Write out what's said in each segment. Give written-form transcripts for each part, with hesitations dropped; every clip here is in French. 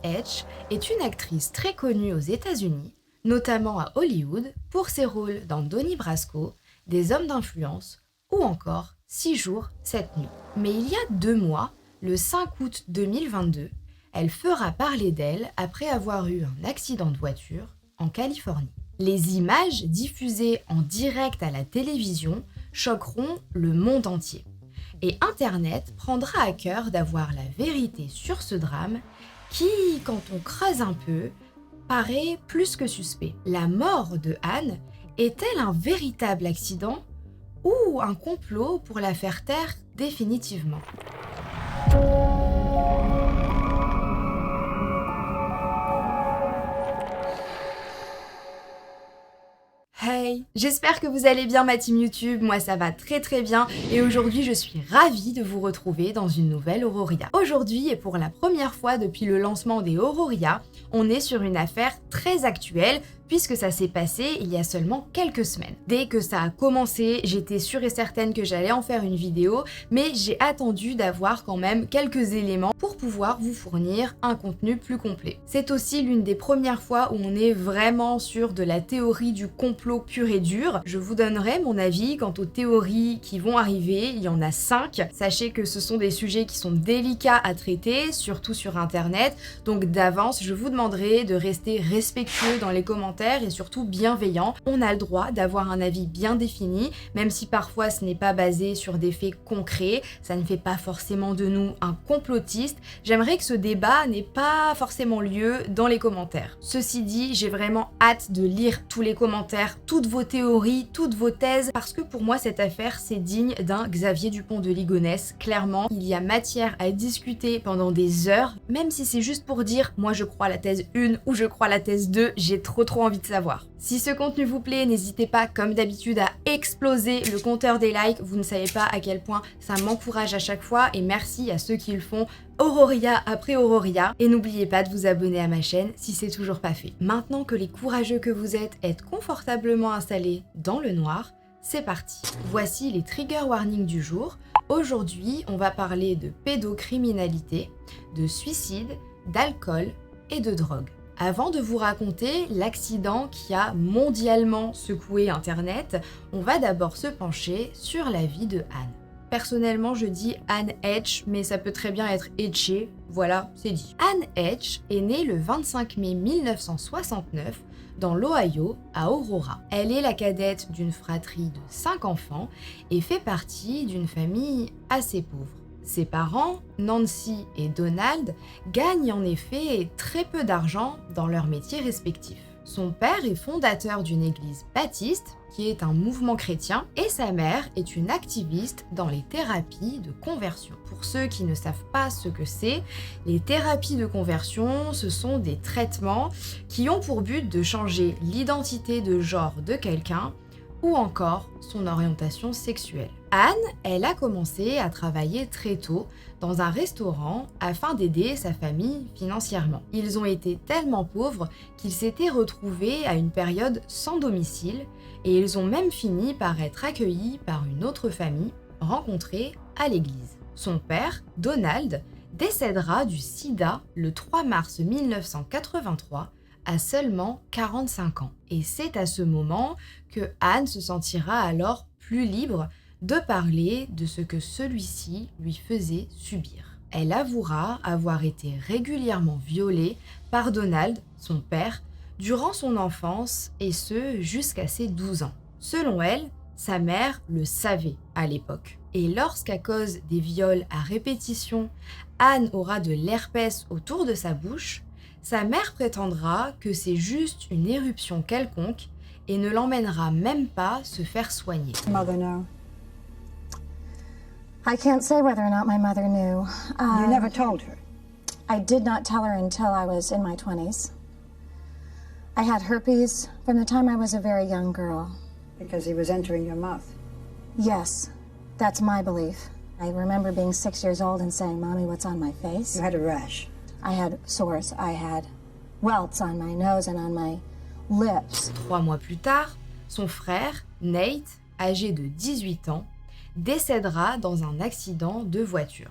Hedges est une actrice très connue aux États-Unis, notamment à Hollywood, pour ses rôles dans Donnie Brasco, Des hommes d'influence ou encore 6 jours, 7 nuits. Mais il y a 2 mois, le 5 août 2022, elle fera parler d'elle après avoir eu un accident de voiture en Californie. Les images diffusées en direct à la télévision choqueront le monde entier. Et Internet prendra à cœur d'avoir la vérité sur ce drame qui, quand on creuse un peu, paraît plus que suspect. La mort de Anne est-elle un véritable accident ou un complot pour la faire taire définitivement ? Hey, j'espère que vous allez bien ma team YouTube, moi ça va très bien et aujourd'hui je suis ravie de vous retrouver dans une nouvelle Auroria. Aujourd'hui et pour la première fois depuis le lancement des Auroria, on est sur une affaire très actuelle puisque ça s'est passé il y a seulement quelques semaines. Dès que ça a commencé, j'étais sûre et certaine que j'allais en faire une vidéo, mais j'ai attendu d'avoir quand même quelques éléments pour pouvoir vous fournir un contenu plus complet. C'est aussi l'une des premières fois où on est vraiment sur de la théorie du complot pur et dur. Je vous donnerai mon avis quant aux théories qui vont arriver, il y en a 5. Sachez que ce sont des sujets qui sont délicats à traiter, surtout sur internet, donc d'avance je vous demanderai de rester respectueux dans les commentaires et surtout bienveillant. On a le droit d'avoir un avis bien défini, même si parfois ce n'est pas basé sur des faits concrets, ça ne fait pas forcément de nous un complotiste. J'aimerais que ce débat n'ait pas forcément lieu dans les commentaires. Ceci dit, j'ai vraiment hâte de lire tous les commentaires, toutes vos théories, toutes vos thèses, parce que pour moi cette affaire c'est digne d'un Xavier Dupont de Ligonnès. Clairement, il y a matière à discuter pendant des heures, même si c'est juste pour dire moi je crois la thèse 1 ou je crois la thèse 2, j'ai trop envie de savoir. Si ce contenu vous plaît, n'hésitez pas comme d'habitude à exploser le compteur des likes, vous ne savez pas à quel point ça m'encourage à chaque fois et merci à ceux qui le font Auroria après Auroria et n'oubliez pas de vous abonner à ma chaîne si c'est toujours pas fait. Maintenant que les courageux que vous êtes confortablement installés dans le noir, c'est parti. Voici les trigger warnings du jour. Aujourd'hui, on va parler de pédocriminalité, de suicide, d'alcool et de drogue. Avant de vous raconter l'accident qui a mondialement secoué Internet, on va d'abord se pencher sur la vie de Anne. Personnellement, je dis Anne Hedges, mais ça peut très bien être Hedges, voilà, c'est dit. Anne Hedges est née le 25 mai 1969 dans l'Ohio, à Aurora. Elle est la cadette d'une fratrie de 5 enfants et fait partie d'une famille assez pauvre. Ses parents, Nancy et Donald, gagnent en effet très peu d'argent dans leurs métiers respectifs. Son père est fondateur d'une église baptiste, qui est un mouvement chrétien, et sa mère est une activiste dans les thérapies de conversion. Pour ceux qui ne savent pas ce que c'est, les thérapies de conversion, ce sont des traitements qui ont pour but de changer l'identité de genre de quelqu'un ou encore son orientation sexuelle. Anne, elle a commencé à travailler très tôt dans un restaurant afin d'aider sa famille financièrement. Ils ont été tellement pauvres qu'ils s'étaient retrouvés à une période sans domicile et ils ont même fini par être accueillis par une autre famille rencontrée à l'église. Son père, Donald, décédera du sida le 3 mars 1983 à seulement 45 ans. Et c'est à ce moment que Anne se sentira alors plus libre de parler de ce que celui-ci lui faisait subir. Elle avouera avoir été régulièrement violée par Donald, son père, durant son enfance et ce jusqu'à ses 12 ans. Selon elle, sa mère le savait à l'époque. Et lorsqu'à cause des viols à répétition, Anne aura de l'herpès autour de sa bouche, sa mère prétendra que c'est juste une éruption quelconque et ne l'emmènera même pas se faire soigner. Mother know. I can't say whether or not my mother knew. You never told her. I did not tell her until I was in my 20s. I had herpes from the time I was a very young girl. Because he was entering your mouth. Yes, that's my belief. I remember being 6 years old and saying, "Mommy, what's on my face?" You had a rash. I had sores. I had welts on my nose and on my lips. 3 mois plus tard, son frère, Nate, âgé de 18 ans, décédera dans un accident de voiture.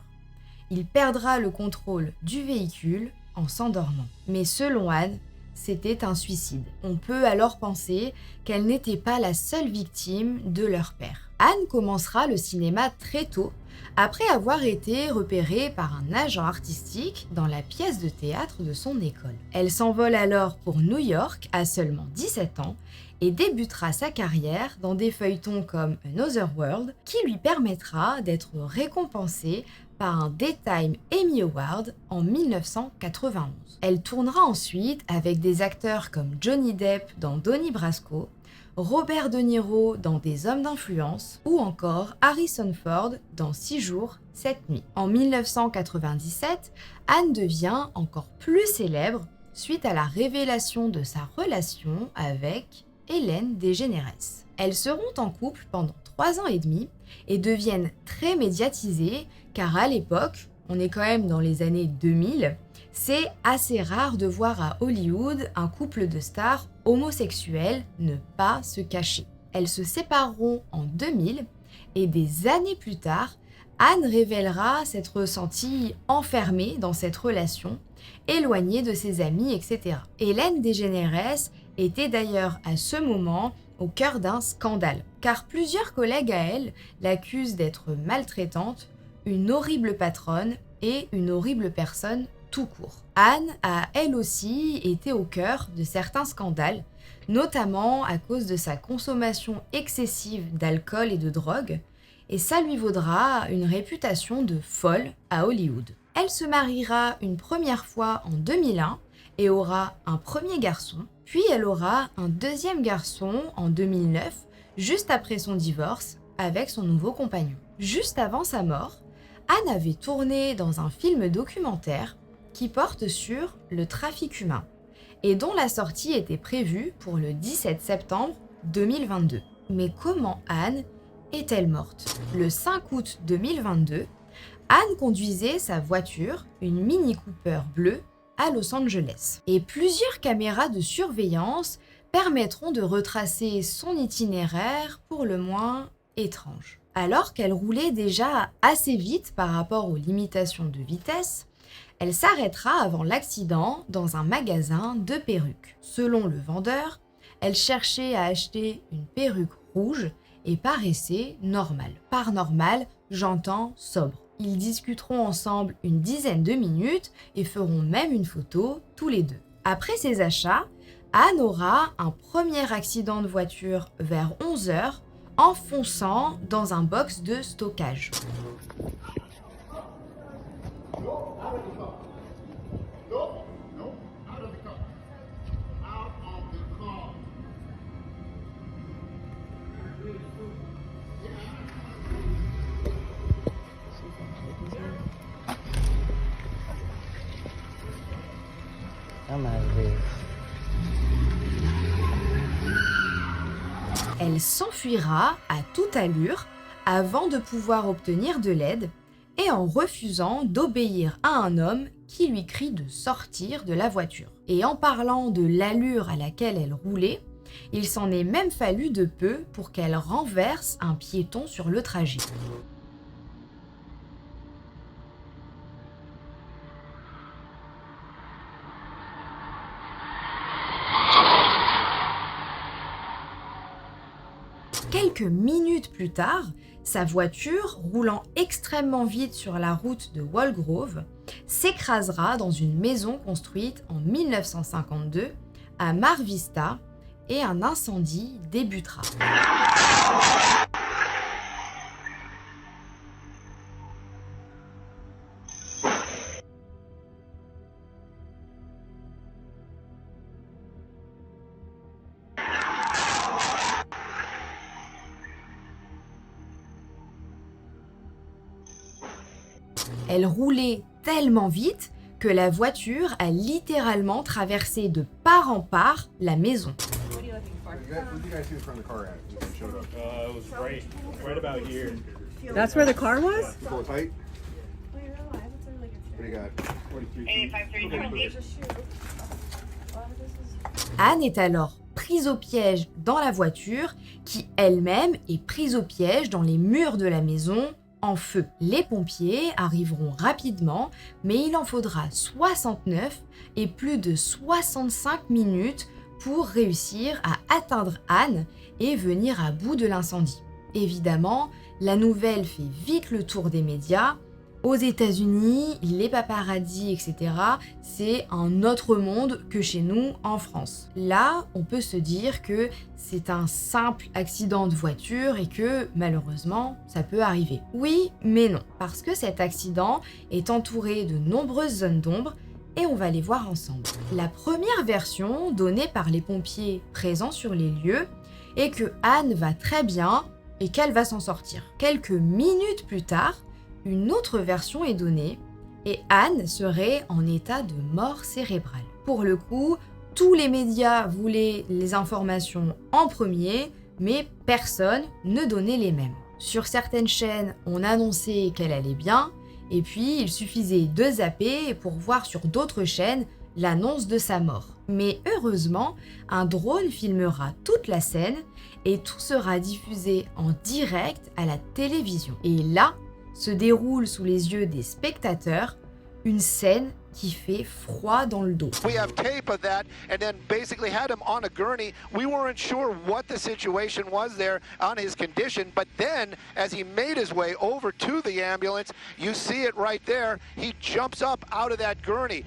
Il perdra le contrôle du véhicule en s'endormant. Mais selon Anne, c'était un suicide. On peut alors penser qu'elle n'était pas la seule victime de leur père. Anne commencera le cinéma très tôt, après avoir été repérée par un agent artistique dans la pièce de théâtre de son école. Elle s'envole alors pour New York à seulement 17 ans et débutera sa carrière dans des feuilletons comme Another World qui lui permettra d'être récompensée par un Daytime Emmy Award en 1991. Elle tournera ensuite avec des acteurs comme Johnny Depp dans Donnie Brasco, Robert De Niro dans Des Hommes d'influence ou encore Harrison Ford dans 6 jours, 7 nuits. En 1997, Anne devient encore plus célèbre suite à la révélation de sa relation avec Ellen DeGeneres. Elles seront en couple pendant 3 ans et demi et deviennent très médiatisées car à l'époque, on est quand même dans les années 2000, c'est assez rare de voir à Hollywood un couple de stars homosexuels ne pas se cacher. Elles se sépareront en 2000 et des années plus tard, Anne révélera s'être ressentie enfermée dans cette relation, éloignée de ses amis, etc. Ellen DeGeneres était d'ailleurs à ce moment au cœur d'un scandale, car plusieurs collègues à elle l'accusent d'être maltraitante, une horrible patronne et une horrible personne tout court. Anne a elle aussi été au cœur de certains scandales, notamment à cause de sa consommation excessive d'alcool et de drogue, et ça lui vaudra une réputation de folle à Hollywood. Elle se mariera une première fois en 2001 et aura un premier garçon, puis elle aura un deuxième garçon en 2009, juste après son divorce avec son nouveau compagnon. Juste avant sa mort, Anne avait tourné dans un film documentaire qui porte sur le trafic humain et dont la sortie était prévue pour le 17 septembre 2022. Mais comment Anne est-elle morte ? Le 5 août 2022, Anne conduisait sa voiture, une Mini Cooper bleue, à Los Angeles. Et plusieurs caméras de surveillance permettront de retracer son itinéraire pour le moins étrange. Alors qu'elle roulait déjà assez vite par rapport aux limitations de vitesse, elle s'arrêtera avant l'accident dans un magasin de perruques. Selon le vendeur, elle cherchait à acheter une perruque rouge et paraissait normale. Par normale, j'entends sobre. Ils discuteront ensemble une dizaine de minutes et feront même une photo tous les deux. Après ces achats, Anne aura un premier accident de voiture vers 11h en fonçant dans un box de stockage. Elle s'enfuira à toute allure avant de pouvoir obtenir de l'aide et en refusant d'obéir à un homme qui lui crie de sortir de la voiture. Et en parlant de l'allure à laquelle elle roulait, il s'en est même fallu de peu pour qu'elle renverse un piéton sur le trajet. Quelques minutes plus tard, sa voiture, roulant extrêmement vite sur la route de Walgrove, s'écrasera dans une maison construite en 1952 à Mar Vista et un incendie débutera. Elle roulait tellement vite que la voiture a littéralement traversé de part en part la maison. What did you guys see the front of the car at when you showed up? It was right about here. That's where the car was? You pull it tight? What do you got? 43. Anne est alors prise au piège dans la voiture, qui elle-même est prise au piège dans les murs de la maison en feu. Les pompiers arriveront rapidement, mais il en faudra 69 et plus de 65 minutes pour réussir à atteindre Anne et venir à bout de l'incendie. Évidemment, la nouvelle fait vite le tour des médias. Aux États-Unis, les paparazzis, etc., c'est un autre monde que chez nous en France. Là, on peut se dire que c'est un simple accident de voiture et que, malheureusement, ça peut arriver. Oui, mais non, parce que cet accident est entouré de nombreuses zones d'ombre et on va les voir ensemble. La première version donnée par les pompiers présents sur les lieux est que Anne va très bien et qu'elle va s'en sortir. Quelques minutes plus tard, une autre version est donnée et Anne serait en état de mort cérébrale. Pour le coup, tous les médias voulaient les informations en premier, mais personne ne donnait les mêmes. Sur certaines chaînes, on annonçait qu'elle allait bien, et puis il suffisait de zapper pour voir sur d'autres chaînes l'annonce de sa mort. Mais heureusement, un drone filmera toute la scène et tout sera diffusé en direct à la télévision. Et là, se déroule sous les yeux des spectateurs une scène qui fait froid dans le dos. We have tape of that and then basically had him on a gurney. We weren't sure what the situation was there on his condition, but then as he made his way over to the ambulance, you see it right there, he jumps up out of that gurney.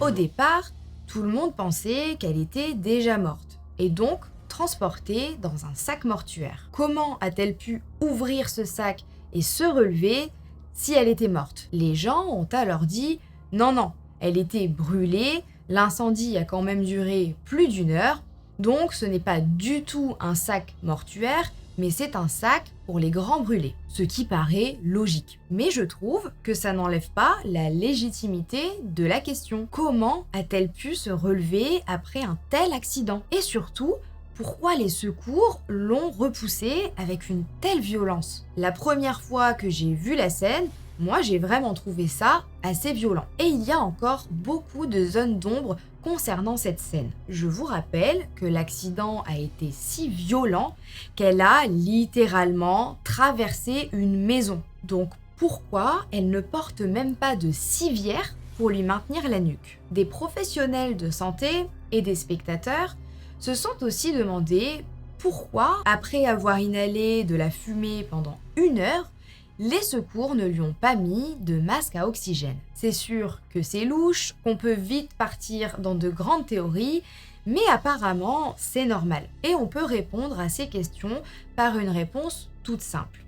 Au départ, tout le monde pensait qu'elle était déjà morte et donc transportée dans un sac mortuaire. Comment a-t-elle pu ouvrir ce sac et se relever si elle était morte? Les gens ont alors dit « Non, elle était brûlée, l'incendie a quand même duré plus d'1 heure, donc ce n'est pas du tout un sac mortuaire, mais c'est un sac pour les grands brûlés. » Ce qui paraît logique. Mais je trouve que ça n'enlève pas la légitimité de la question. Comment a-t-elle pu se relever après un tel accident? Et surtout, pourquoi les secours l'ont repoussée avec une telle violence? La première fois que j'ai vu la scène, moi j'ai vraiment trouvé ça assez violent. Et il y a encore beaucoup de zones d'ombre concernant cette scène. Je vous rappelle que l'accident a été si violent qu'elle a littéralement traversé une maison. Donc pourquoi elle ne porte même pas de civière pour lui maintenir la nuque? Des professionnels de santé et des spectateurs se sont aussi demandé pourquoi, après avoir inhalé de la fumée pendant 1 heure, les secours ne lui ont pas mis de masque à oxygène. C'est sûr que c'est louche, qu'on peut vite partir dans de grandes théories, mais apparemment c'est normal. Et on peut répondre à ces questions par une réponse toute simple.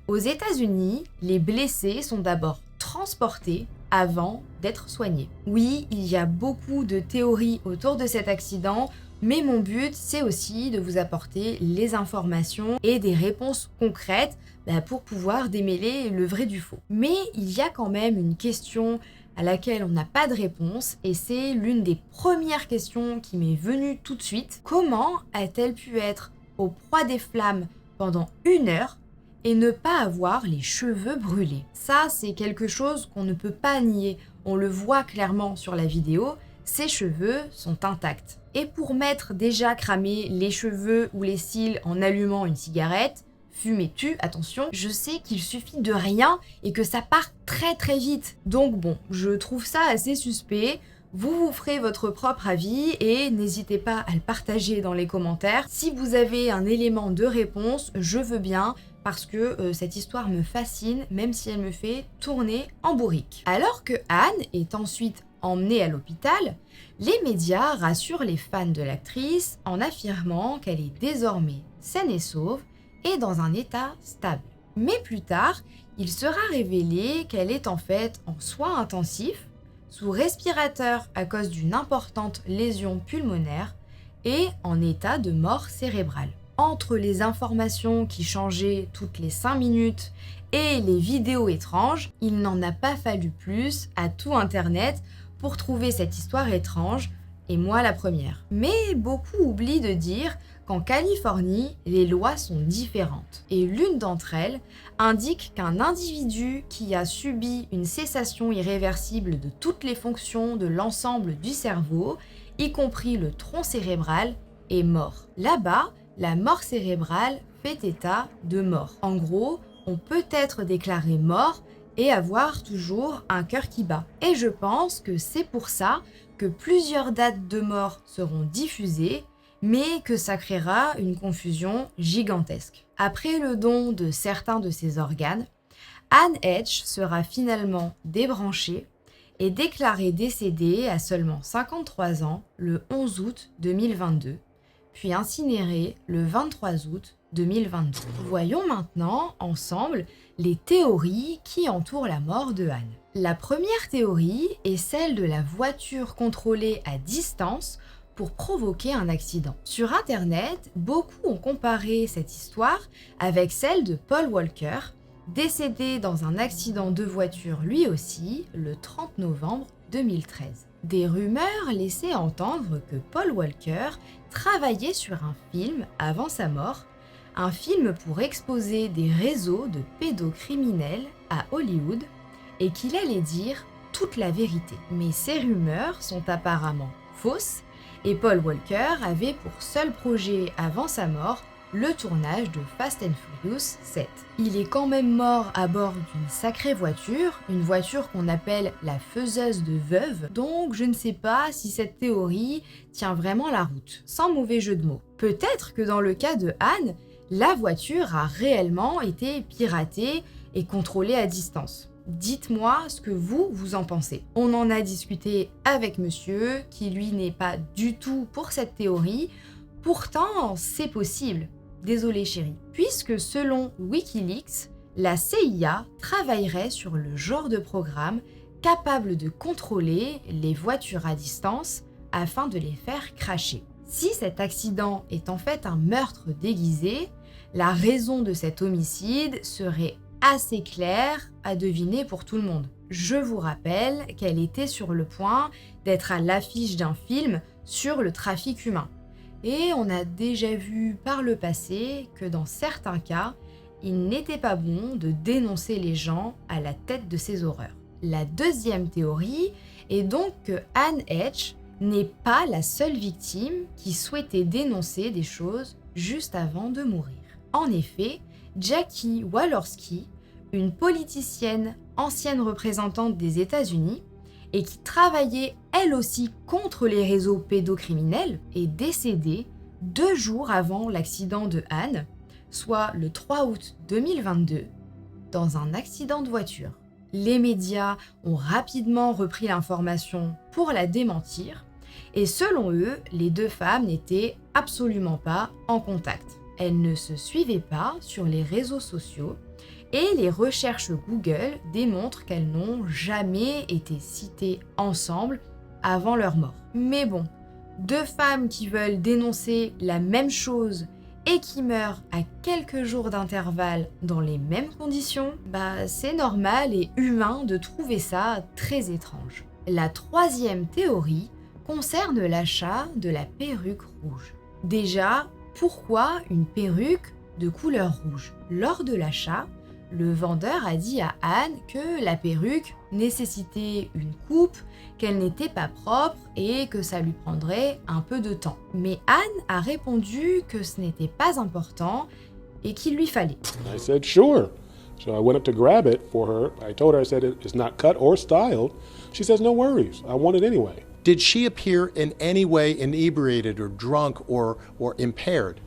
Aux États-Unis, les blessés sont d'abord transportés avant d'être soignés. Oui, il y a beaucoup de théories autour de cet accident, mais mon but, c'est aussi de vous apporter les informations et des réponses concrètes pour pouvoir démêler le vrai du faux. Mais il y a quand même une question à laquelle on n'a pas de réponse et c'est l'une des premières questions qui m'est venue tout de suite. Comment a-t-elle pu être au proie des flammes pendant 1 heure et ne pas avoir les cheveux brûlés? Ça, c'est quelque chose qu'on ne peut pas nier. On le voit clairement sur la vidéo, ses cheveux sont intacts. Et pour m'être déjà cramé les cheveux ou les cils en allumant une cigarette, fumer tue, attention, je sais qu'il suffit de rien et que ça part très très vite. Donc bon, je trouve ça assez suspect. Vous ferez votre propre avis et n'hésitez pas à le partager dans les commentaires. Si vous avez un élément de réponse, je veux bien parce que cette histoire me fascine, même si elle me fait tourner en bourrique. Alors que Anne est ensuite emmenée à l'hôpital, les médias rassurent les fans de l'actrice en affirmant qu'elle est désormais saine et sauve et dans un état stable. Mais plus tard, il sera révélé qu'elle est en fait en soins intensifs, sous respirateur à cause d'une importante lésion pulmonaire et en état de mort cérébrale. Entre les informations qui changeaient toutes les 5 minutes et les vidéos étranges, il n'en a pas fallu plus à tout Internet pour trouver cette histoire étrange, et moi la première. Mais beaucoup oublient de dire qu'en Californie, les lois sont différentes. Et l'une d'entre elles indique qu'un individu qui a subi une cessation irréversible de toutes les fonctions de l'ensemble du cerveau, y compris le tronc cérébral, est mort. Là-bas, la mort cérébrale fait état de mort. En gros, on peut être déclaré mort et avoir toujours un cœur qui bat. Et je pense que c'est pour ça que plusieurs dates de mort seront diffusées, mais que ça créera une confusion gigantesque. Après le don de certains de ses organes, Anne Hedges sera finalement débranchée et déclarée décédée à seulement 53 ans le 11 août 2022, puis incinérée le 23 août 2022. Voyons maintenant ensemble les théories qui entourent la mort de Anne. La première théorie est celle de la voiture contrôlée à distance pour provoquer un accident. Sur Internet, beaucoup ont comparé cette histoire avec celle de Paul Walker, décédé dans un accident de voiture lui aussi le 30 novembre 2013. Des rumeurs laissaient entendre que Paul Walker travaillait sur un film avant sa mort, un film pour exposer des réseaux de pédocriminels à Hollywood et qu'il allait dire toute la vérité. Mais ces rumeurs sont apparemment fausses et Paul Walker avait pour seul projet avant sa mort le tournage de Fast and Furious 7. Il est quand même mort à bord d'une sacrée voiture, une voiture qu'on appelle la faiseuse de veuves, donc je ne sais pas si cette théorie tient vraiment la route, sans mauvais jeu de mots. Peut-être que dans le cas de Anne, la voiture a réellement été piratée et contrôlée à distance. Dites-moi ce que vous en pensez. On en a discuté avec monsieur, qui lui n'est pas du tout pour cette théorie, pourtant c'est possible. Désolé chérie. Puisque selon Wikileaks, la CIA travaillerait sur le genre de programme capable de contrôler les voitures à distance afin de les faire crasher. Si cet accident est en fait un meurtre déguisé, la raison de cet homicide serait assez claire à deviner pour tout le monde. Je vous rappelle qu'elle était sur le point d'être à l'affiche d'un film sur le trafic humain. Et on a déjà vu par le passé que dans certains cas, il n'était pas bon de dénoncer les gens à la tête de ces horreurs. La deuxième théorie est donc que Anne Hedges n'est pas la seule victime qui souhaitait dénoncer des choses juste avant de mourir. En effet, Jackie Walorski, une politicienne ancienne représentante des États-Unis, et qui travaillait elle aussi contre les réseaux pédocriminels, est décédée 2 jours avant l'accident de Anne, soit le 3 août 2022, dans un accident de voiture. Les médias ont rapidement repris l'information pour la démentir, et selon eux, les 2 femmes n'étaient absolument pas en contact. Elles ne se suivaient pas sur les réseaux sociaux, et les recherches Google démontrent qu'elles n'ont jamais été citées ensemble avant leur mort. Mais bon, 2 femmes qui veulent dénoncer la même chose et qui meurent à quelques jours d'intervalle dans les mêmes conditions, c'est normal et humain de trouver ça très étrange. La troisième théorie concerne l'achat de la perruque rouge. Déjà, pourquoi une perruque de couleur rouge? Lors de l'achat, le vendeur a dit à Anne que la perruque nécessitait une coupe, qu'elle n'était pas propre et que ça lui prendrait un peu de temps. Mais Anne a répondu que ce n'était pas important et qu'il lui fallait. I said sure. So I went up to grab it for her. I told her, I said it's not cut or styled. She says no worries. I want it anyway. Did she appear in any way inebriated or drunk or impaired?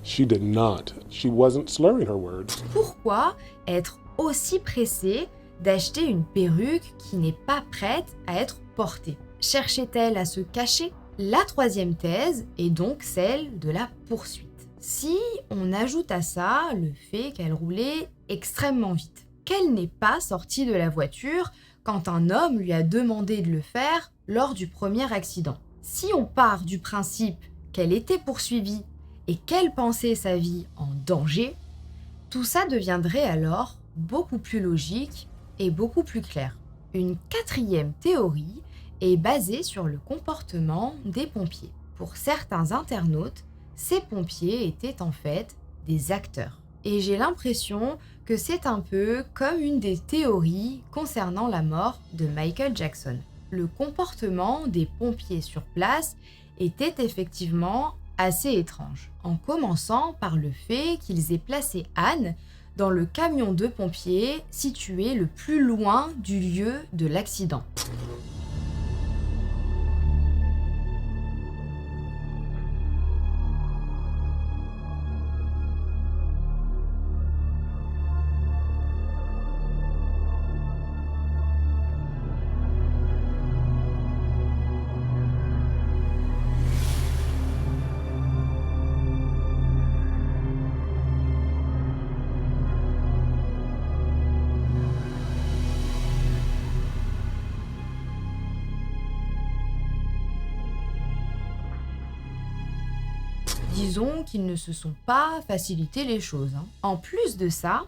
She did not. She wasn't slurring her words. Pourquoi être aussi pressée d'acheter une perruque qui n'est pas prête à être portée? Cherchait-elle à se cacher? La troisième thèse est donc celle de la poursuite. Si on ajoute à ça le fait qu'elle roulait extrêmement vite, qu'elle n'est pas sortie de la voiture quand un homme lui a demandé de le faire lors du premier accident. Si on part du principe qu'elle était poursuivie et qu'elle pensait sa vie en danger, tout ça deviendrait alors beaucoup plus logique et beaucoup plus clair. Une quatrième théorie est basée sur le comportement des pompiers. Pour certains internautes, ces pompiers étaient en fait des acteurs. Et j'ai l'impression que c'est un peu comme une des théories concernant la mort de Michael Jackson. Le comportement des pompiers sur place était effectivement assez étranges, en commençant par le fait qu'ils aient placé Anne dans le camion de pompiers situé le plus loin du lieu de l'accident. Disons qu'ils ne se sont pas facilité les choses. En plus de ça,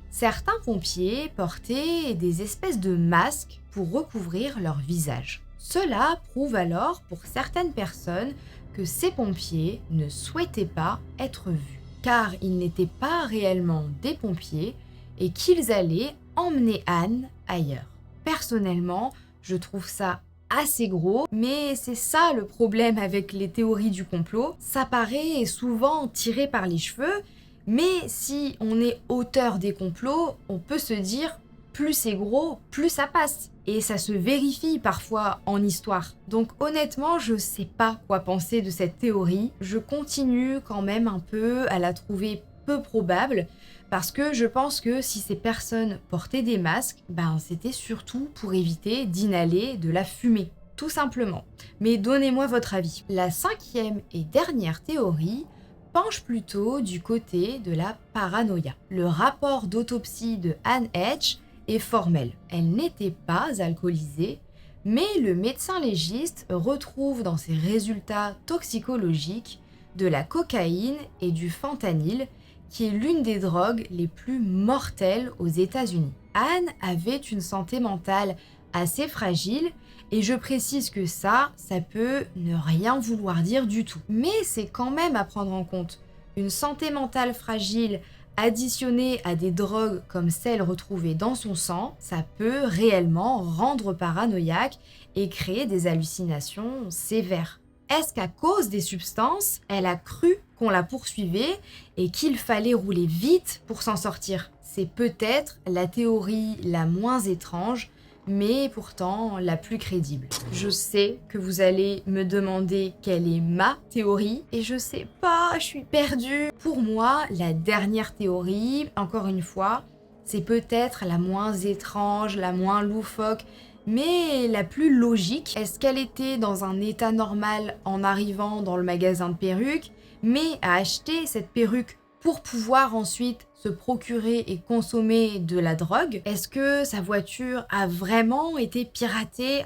certains pompiers portaient des espèces de masques pour recouvrir leur visage. Cela prouve alors pour certaines personnes que ces pompiers ne souhaitaient pas être vus, car ils n'étaient pas réellement des pompiers et qu'ils allaient emmener Anne ailleurs. Personnellement, je trouve ça assez gros, mais c'est ça le problème avec les théories du complot. Ça paraît souvent tiré par les cheveux, mais si on est auteur des complots, on peut se dire plus c'est gros, plus ça passe. Et ça se vérifie parfois en histoire. Donc honnêtement, je sais pas quoi penser de cette théorie. Je continue quand même un peu à la trouver peu probable, parce que je pense que si ces personnes portaient des masques, c'était surtout pour éviter d'inhaler de la fumée, tout simplement. Mais donnez-moi votre avis. La 5e et dernière théorie penche plutôt du côté de la paranoïa. Le rapport d'autopsie de Anne Hedges est formel. Elle n'était pas alcoolisée, mais le médecin légiste retrouve dans ses résultats toxicologiques de la cocaïne et du fentanyl, qui est l'une des drogues les plus mortelles aux États-Unis. Anne avait une santé mentale assez fragile, et je précise que ça peut ne rien vouloir dire du tout. Mais c'est quand même à prendre en compte. Une santé mentale fragile additionnée à des drogues comme celles retrouvées dans son sang, ça peut réellement rendre paranoïaque et créer des hallucinations sévères. Est-ce qu'à cause des substances, elle a cru qu'on la poursuivait et qu'il fallait rouler vite pour s'en sortir? C'est peut-être la théorie la moins étrange, mais pourtant la plus crédible. Je sais que vous allez me demander quelle est ma théorie, et je sais pas, je suis perdue. Pour moi, la dernière théorie, encore une fois, c'est peut-être la moins étrange, la moins loufoque, mais la plus logique. Est-ce qu'elle était dans un état normal en arrivant dans le magasin de perruques, mais a acheté cette perruque pour pouvoir ensuite se procurer et consommer de la drogue? Est-ce que sa voiture a vraiment été piratée?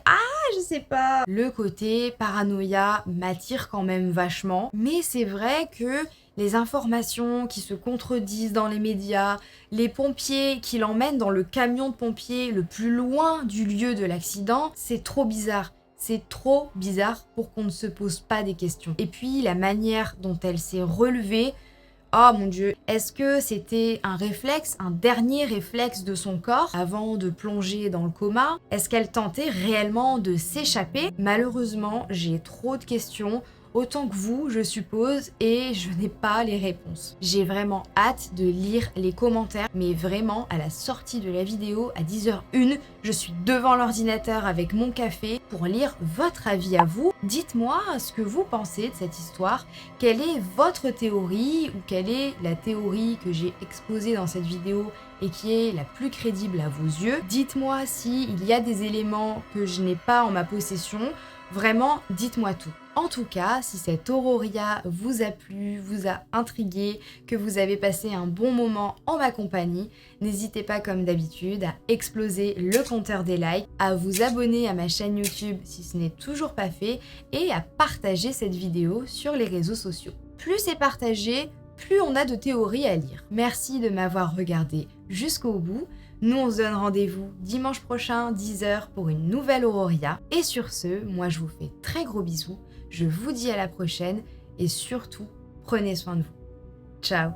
Je sais pas. Le côté paranoïa m'attire quand même vachement, mais c'est vrai que les informations qui se contredisent dans les médias, les pompiers qui l'emmènent dans le camion de pompiers le plus loin du lieu de l'accident, c'est trop bizarre. C'est trop bizarre pour qu'on ne se pose pas des questions. Et puis la manière dont elle s'est relevée, oh mon Dieu, est-ce que c'était un réflexe, un dernier réflexe de son corps avant de plonger dans le coma? Est-ce qu'elle tentait réellement de s'échapper? Malheureusement, j'ai trop de questions, autant que vous, je suppose, et je n'ai pas les réponses. J'ai vraiment hâte de lire les commentaires, mais vraiment, à la sortie de la vidéo, à 10h01, je suis devant l'ordinateur avec mon café pour lire votre avis à vous. Dites-moi ce que vous pensez de cette histoire, quelle est votre théorie, ou quelle est la théorie que j'ai exposée dans cette vidéo et qui est la plus crédible à vos yeux. Dites-moi s'il y a des éléments que je n'ai pas en ma possession. Vraiment, dites-moi tout. En tout cas, si cette Auroria vous a plu, vous a intrigué, que vous avez passé un bon moment en ma compagnie, n'hésitez pas comme d'habitude à exploser le compteur des likes, à vous abonner à ma chaîne YouTube si ce n'est toujours pas fait et à partager cette vidéo sur les réseaux sociaux. Plus c'est partagé, plus on a de théories à lire. Merci de m'avoir regardé jusqu'au bout. Nous, on se donne rendez-vous dimanche prochain, 10h, pour une nouvelle Auroria. Et sur ce, moi, je vous fais très gros bisous. Je vous dis à la prochaine et surtout, prenez soin de vous. Ciao!